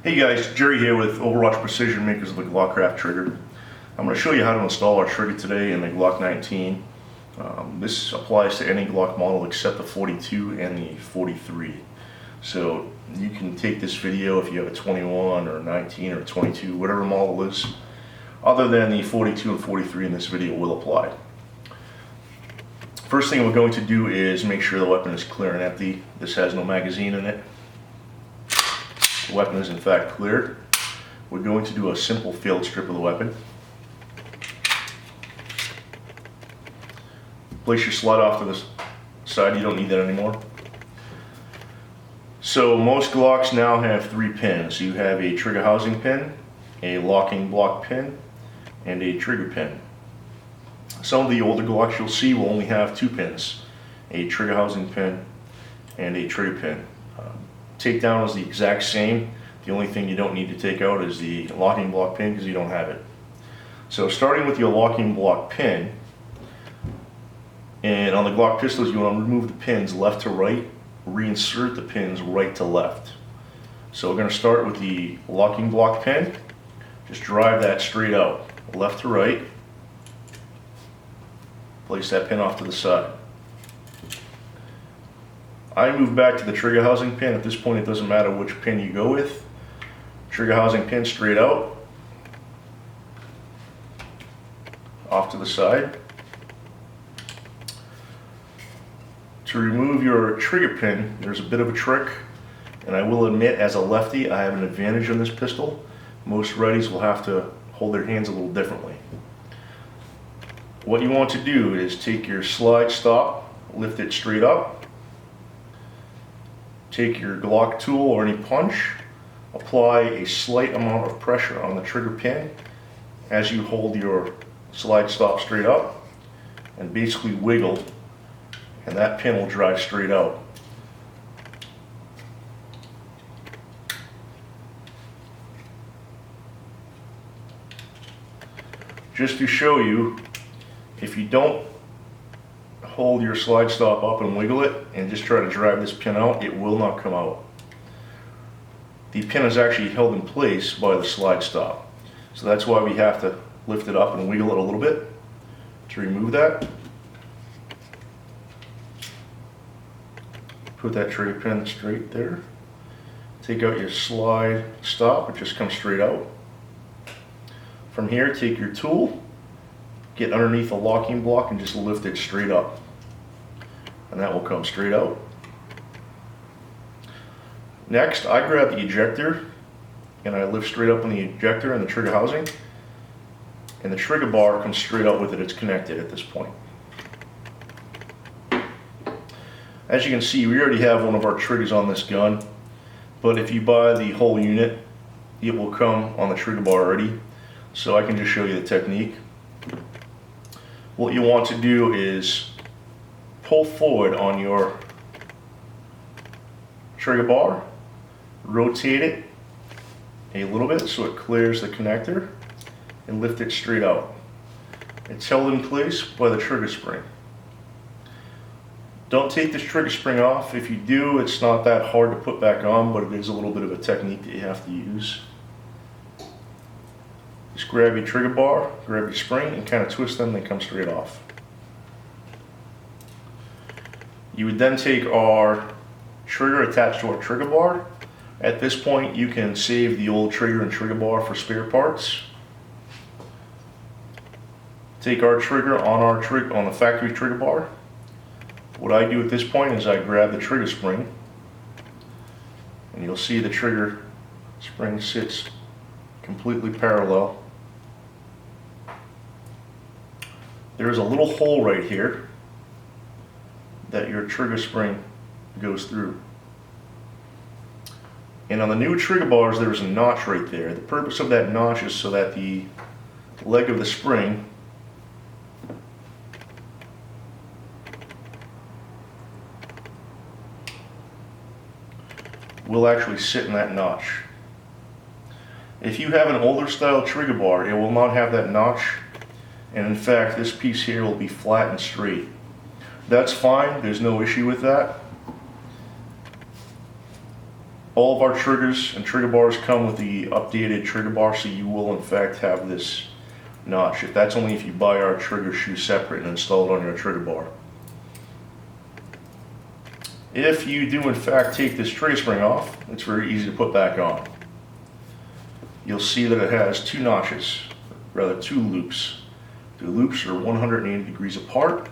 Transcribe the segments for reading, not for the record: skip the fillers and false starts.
Hey guys, Jerry here with Overwatch Precision, makers of the Glockkraft trigger. I'm going to show you how to install our trigger today in the Glock 19. This applies to any Glock model except the 42 and the 43. So you can take this video if you have a 21 or 19 or 22, whatever model it is, other than the 42 and 43 in this video will apply. First thing we're going to do is make sure the weapon is clear and empty. This has no magazine in it. The weapon is in fact cleared. We're going to do a simple field strip of the weapon. Place your slide off to the side, you don't need that anymore. So most Glocks now have 3 pins. You have a trigger housing pin, a locking block pin, and a trigger pin. Some of the older Glocks you'll see will only have 2 pins, a trigger housing pin and a trigger pin. Takedown is the exact same. The only thing you don't need to take out is the locking block pin because you don't have it. So starting with your locking block pin, and on the Glock pistols you want to remove the pins left to right, reinsert the pins right to left. So we're going to start with the locking block pin. Just drive that straight out, left to right. Place that pin off to the side. I move back to the trigger housing pin. At this point it doesn't matter which pin you go with. Trigger housing pin straight out, off to the side. To remove your trigger pin, there's a bit of a trick, and I will admit as a lefty I have an advantage on this pistol. Most righties will have to hold their hands a little differently. What you want to do is take your slide stop, lift it straight up. Take your Glock tool or any punch, apply a slight amount of pressure on the trigger pin as you hold your slide stop straight up, and basically wiggle, and that pin will drive straight out. Just to show you, if you don't hold your slide stop up and wiggle it and just try to drive this pin out, it will not come out. The pin is actually held in place by the slide stop. So that's why we have to lift it up and wiggle it a little bit to remove that. Put that trigger pin straight there. Take out your slide stop, it just comes straight out. From here, take your tool, get underneath the locking block and just lift it straight up. And that will come straight out. Next, I grab the ejector and I lift straight up on the ejector and the trigger housing, and the trigger bar comes straight out with it. It's connected at this point. As you can see, we already have one of our triggers on this gun, but if you buy the whole unit, it will come on the trigger bar already. So I can just show you the technique. What you want to do is pull forward on your trigger bar, rotate it a little bit so it clears the connector, and lift it straight out. It's held in place by the trigger spring. Don't take this trigger spring off. If you do, it's not that hard to put back on, but it is a little bit of a technique that you have to use. Just grab your trigger bar, grab your spring, and kind of twist them, they come straight off. You would then take our trigger attached to our trigger bar. At this point, you can save the old trigger and trigger bar for spare parts. Take our trigger on the factory trigger bar. What I do at this point is I grab the trigger spring, and you'll see the trigger spring sits completely parallel. There is a little hole right here that your trigger spring goes through. And on the new trigger bars there is a notch right there. The purpose of that notch is so that the leg of the spring will actually sit in that notch. If you have an older style trigger bar, it will not have that notch, and in fact this piece here will be flat and straight. That's fine, there's no issue with that. All of our triggers and trigger bars come with the updated trigger bar, so you will in fact have this notch. That's only if you buy our trigger shoe separate and install it on your trigger bar. If you do in fact take this trigger spring off, it's very easy to put back on. You'll see that it has two notches, rather two loops. The loops are 180 degrees apart,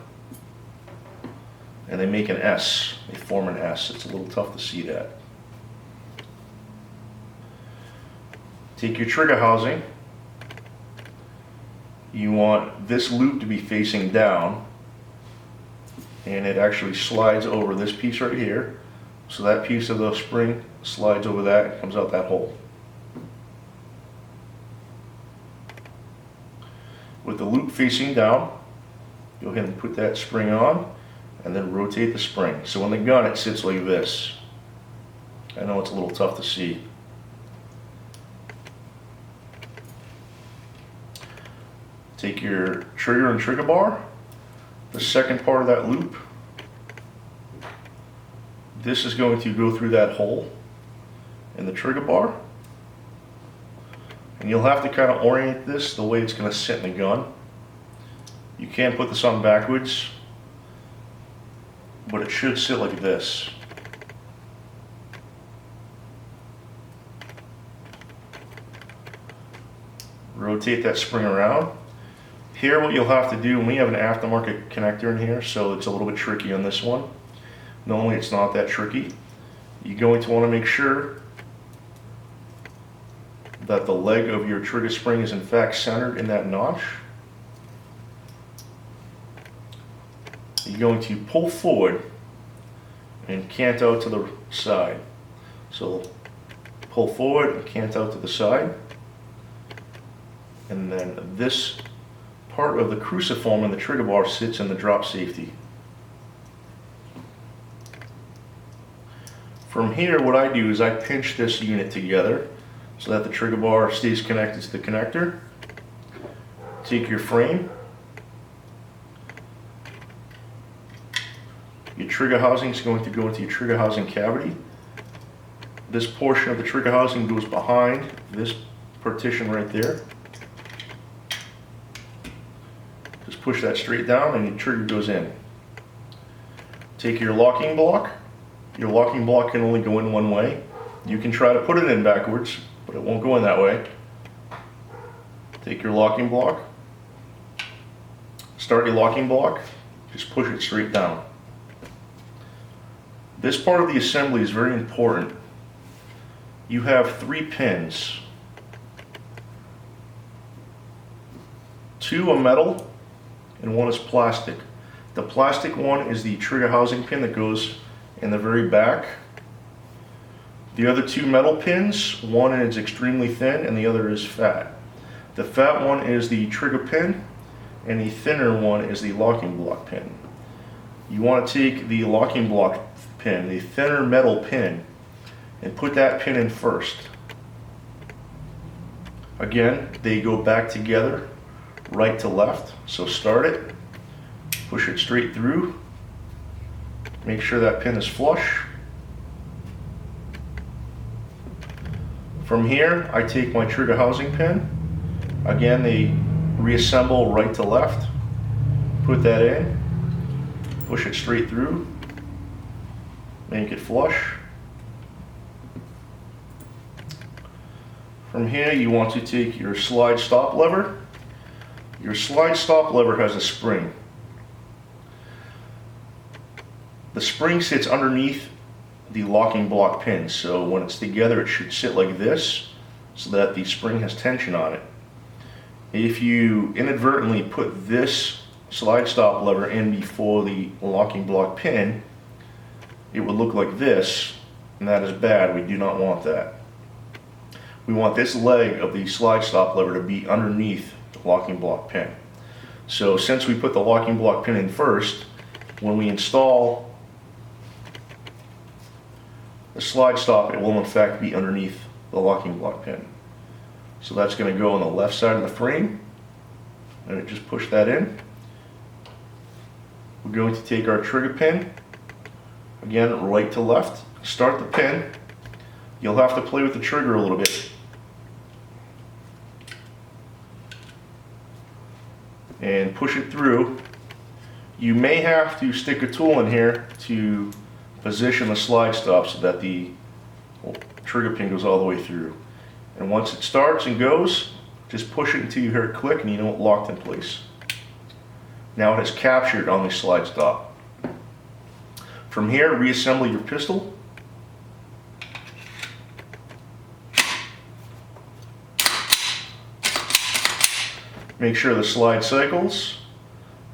and they make an S. They form an S. It's a little tough to see that. Take your trigger housing. You want this loop to be facing down, and it actually slides over this piece right here. So that piece of the spring slides over that and comes out that hole. With the loop facing down, go ahead and put that spring on and then rotate the spring. So on the gun it sits like this. I know it's a little tough to see. Take your trigger and trigger bar, the second part of that loop. This is going to go through that hole in the trigger bar. And you'll have to kind of orient this the way it's going to sit in the gun. You can put this on backwards, but it should sit like this. Rotate that spring around. Here what you'll have to do, and we have an aftermarket connector in here, so it's a little bit tricky on this one. Normally it's not that tricky. You're going to want to make sure that the leg of your trigger spring is in fact centered in that notch. You're going to pull forward and cant out to the side. So pull forward and cant out to the side. And then this part of the cruciform in the trigger bar sits in the drop safety. From here, what I do is I pinch this unit together so that the trigger bar stays connected to the connector. Take your frame, your trigger housing is going to go into your trigger housing cavity. This portion of the trigger housing goes behind this partition right there. Just push that straight down and your trigger goes in. Take your locking block. Your locking block can only go in one way. You can try to put it in backwards, but it won't go in that way. Take your locking block. Start your locking block. Just push it straight down. This part of the assembly is very important. You have 3 pins. 2 are metal and 1 is plastic. The plastic one is the trigger housing pin that goes in the very back. The other 2 metal pins, one is extremely thin and the other is fat. The fat one is the trigger pin and the thinner one is the locking block pin. You want to take the locking block pin, the thinner metal pin, and put that pin in first. Again, they go back together, right to left. So start it, push it straight through, make sure that pin is flush. From here, I take my trigger housing pin. Again, they reassemble right to left. Put that in, push it straight through, make it flush. From here, you want to take your slide stop lever. Your slide stop lever has a spring. The spring sits underneath the locking block pin, so when it's together it should sit like this so that the spring has tension on it. If you inadvertently put this slide stop lever in before the locking block pin, it would look like this, and that is bad. We do not want that. We want this leg of the slide stop lever to be underneath the locking block pin. So since we put the locking block pin in first, when we install the slide stop, it will in fact be underneath the locking block pin. So that's going to go on the left side of the frame, and just push that in. We're going to take our trigger pin, again right to left, start the pin, you'll have to play with the trigger a little bit. And push it through. You may have to stick a tool in here to position the slide stop so that the trigger pin goes all the way through. And once it starts and goes, just push it until you hear it click and you know it locked in place. Now it has captured on the slide stop. From here, reassemble your pistol. Make sure the slide cycles.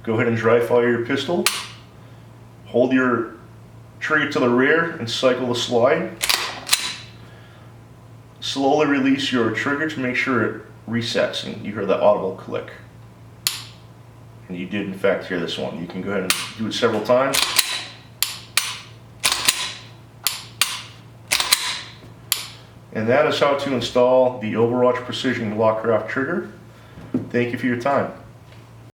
Go ahead and dry fire your pistol. Hold your trigger to the rear and cycle the slide. Slowly release your trigger to make sure it resets and you hear that audible click. And you did in fact hear this one. You can go ahead and do it several times. And that is how to install the Overwatch Precision Glockkraft trigger. Thank you for your time.